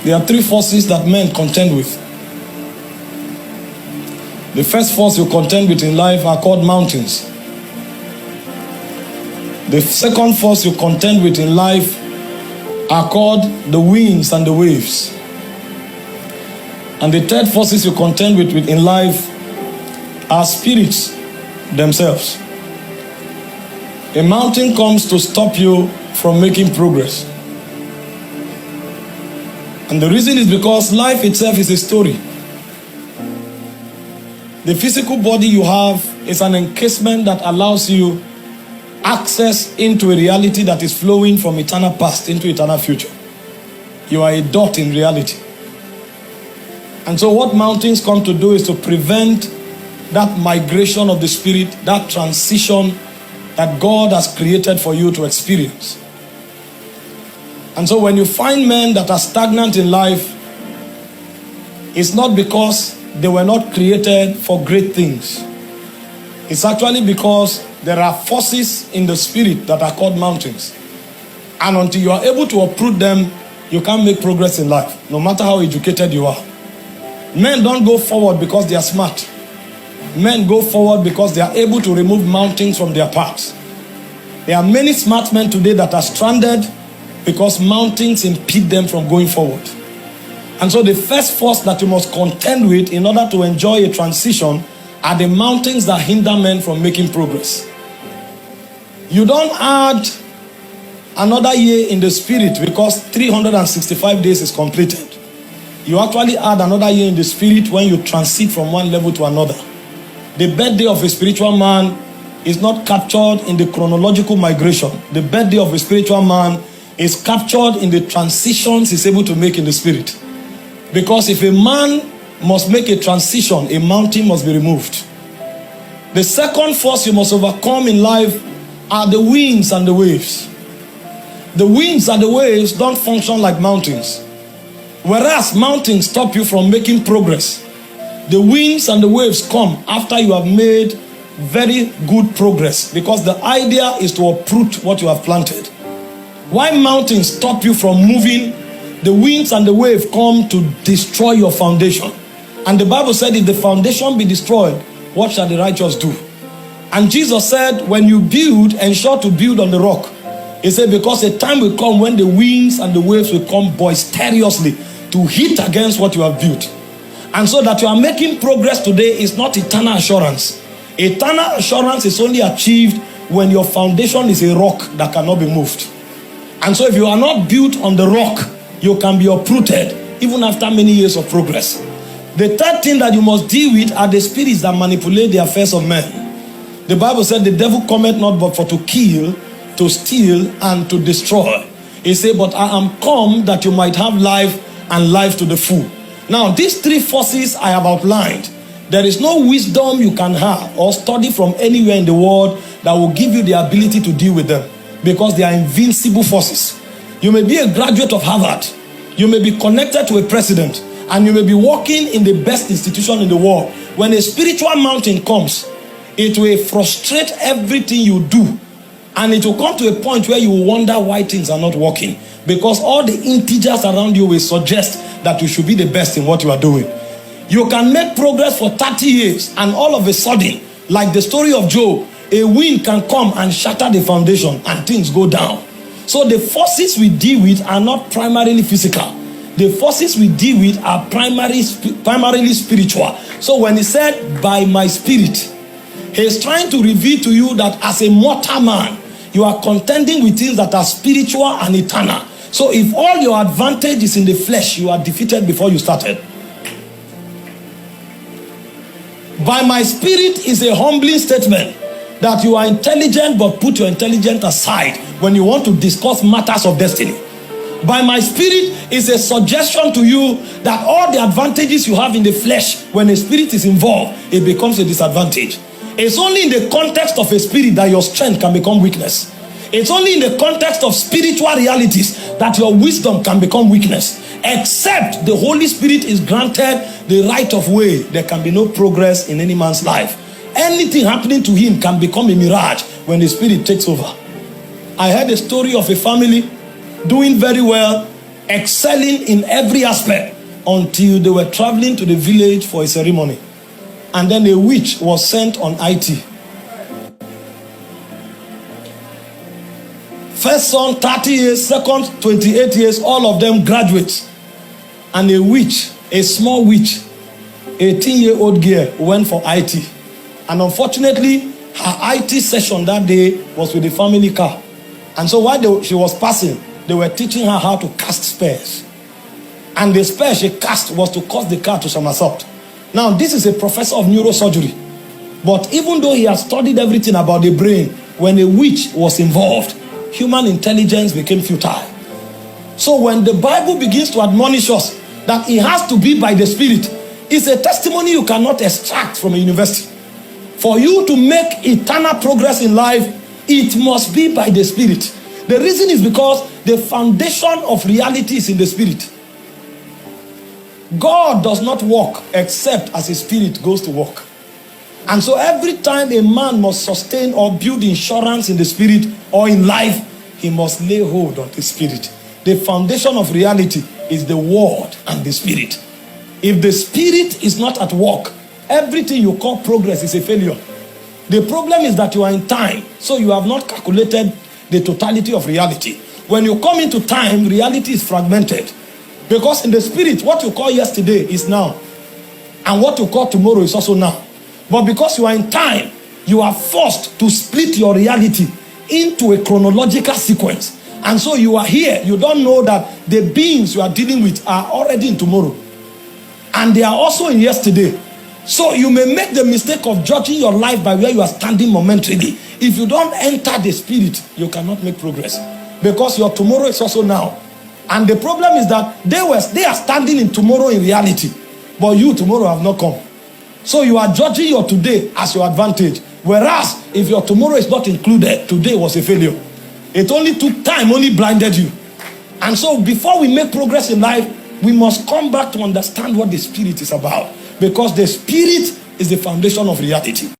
There are three forces that men contend with. The first force you contend with in life are called mountains. The second force you contend with in life are called the winds and the waves. And the third forces you contend with in life are spirits themselves. A mountain comes to stop you from making progress. And the reason is because life itself is a story. The physical body you have is an encasement that allows you access into a reality that is flowing from eternal past into eternal future. You are a dot in reality. And so what mountains come to do is to prevent that migration of the spirit, that transition that God has created for you to experience. And so when you find men that are stagnant in life, it's not because they were not created for great things. It's actually because there are forces in the spirit that are called mountains. And until you are able to uproot them, you can't make progress in life, no matter how educated you are. Men don't go forward because they are smart. Men go forward because they are able to remove mountains from their paths. There are many smart men today that are stranded because mountains impede them from going forward. And so the first force that you must contend with in order to enjoy a transition are the mountains that hinder men from making progress. You don't add another year in the spirit because 365 days is completed. You actually add another year in the spirit when you transit from one level to another. The birthday of a spiritual man is not captured in the chronological migration. The birthday of a spiritual man is captured in the transitions he's able to make in the spirit. Because if a man must make a transition, a mountain must be removed. The second force you must overcome in life are the winds and the waves. The winds and the waves don't function like mountains. Whereas mountains stop you from making progress, the winds and the waves come after you have made very good progress, because the idea is to uproot what you have planted. Why mountains stop you from moving, the winds and the wave come to destroy your foundation. And the Bible said, if the foundation be destroyed, what shall the righteous do? And Jesus said, when you build, ensure to build on the rock. He said, because a time will come when the winds and the waves will come boisterously to hit against what you have built. And so that you are making progress today is not eternal assurance. Eternal assurance is only achieved when your foundation is a rock that cannot be moved. And so if you are not built on the rock, you can be uprooted even after many years of progress. The third thing that you must deal with are the spirits that manipulate the affairs of men. The Bible said the devil cometh not but for to kill, to steal, and to destroy. He said, but I am come that you might have life and life to the full. Now, these three forces I have outlined, there is no wisdom you can have or study from anywhere in the world that will give you the ability to deal with them, because they are invincible forces. You may be a graduate of Harvard, you may be connected to a president, and you may be working in the best institution in the world. When a spiritual mountain comes, it will frustrate everything you do. And it will come to a point where you will wonder why things are not working. Because all the integers around you will suggest that you should be the best in what you are doing. You can make progress for 30 years and all of a sudden, like the story of Job, a wind can come and shatter the foundation and things go down. So the forces we deal with are not primarily physical. The forces we deal with are primarily spiritual. So when he said, by my spirit, he is trying to reveal to you that as a mortal man, you are contending with things that are spiritual and eternal. So if all your advantage is in the flesh, you are defeated before you started. By my spirit is a humbling statement that you are intelligent, but put your intelligence aside when you want to discuss matters of destiny. By my spirit is a suggestion to you that all the advantages you have in the flesh, when a spirit is involved, it becomes a disadvantage. It's only in the context of a spirit that your strength can become weakness. It's only in the context of spiritual realities that your wisdom can become weakness. Except the Holy Spirit is granted the right of way, there can be no progress in any man's life. Anything happening to him can become a mirage when the Spirit takes over. I heard a story of a family doing very well, excelling in every aspect until they were traveling to the village for a ceremony. And then a witch was sent on IT. First son, 30 years, second, 28 years, all of them graduates. And a witch, a small witch, 18-year-old girl went for IT. And unfortunately, her IT session that day was with the family car. And so while she was passing, they were teaching her how to cast spells. And the spell she cast was to cause the car to somersault. Now, this is a professor of neurosurgery. But even though he has studied everything about the brain, when a witch was involved, human intelligence became futile. So when the Bible begins to admonish us that it has to be by the Spirit, it's a testimony you cannot extract from a university. For you to make eternal progress in life, it must be by the Spirit. The reason is because the foundation of reality is in the Spirit. God does not walk except as His Spirit goes to work. And so every time a man must sustain or build insurance in the Spirit or in life, he must lay hold on the Spirit. The foundation of reality is the Word and the Spirit. If the Spirit is not at work, everything you call progress is a failure. The problem is that you are in time, so you have not calculated the totality of reality. When you come into time, reality is fragmented. Because in the Spirit, what you call yesterday is now. And what you call tomorrow is also now. But because you are in time, you are forced to split your reality into a chronological sequence. And so you are here. You don't know that the beings you are dealing with are already in tomorrow. And they are also in yesterday. So you may make the mistake of judging your life by where you are standing momentarily. If you don't enter the Spirit, you cannot make progress. Because your tomorrow is also now. And the problem is that they are standing in tomorrow in reality. But you tomorrow have not come. So you are judging your today as your advantage. Whereas if your tomorrow is not included, today was a failure. It only took time, only blinded you. And so before we make progress in life, we must come back to understand what the Spirit is about. Because the Spirit is the foundation of reality.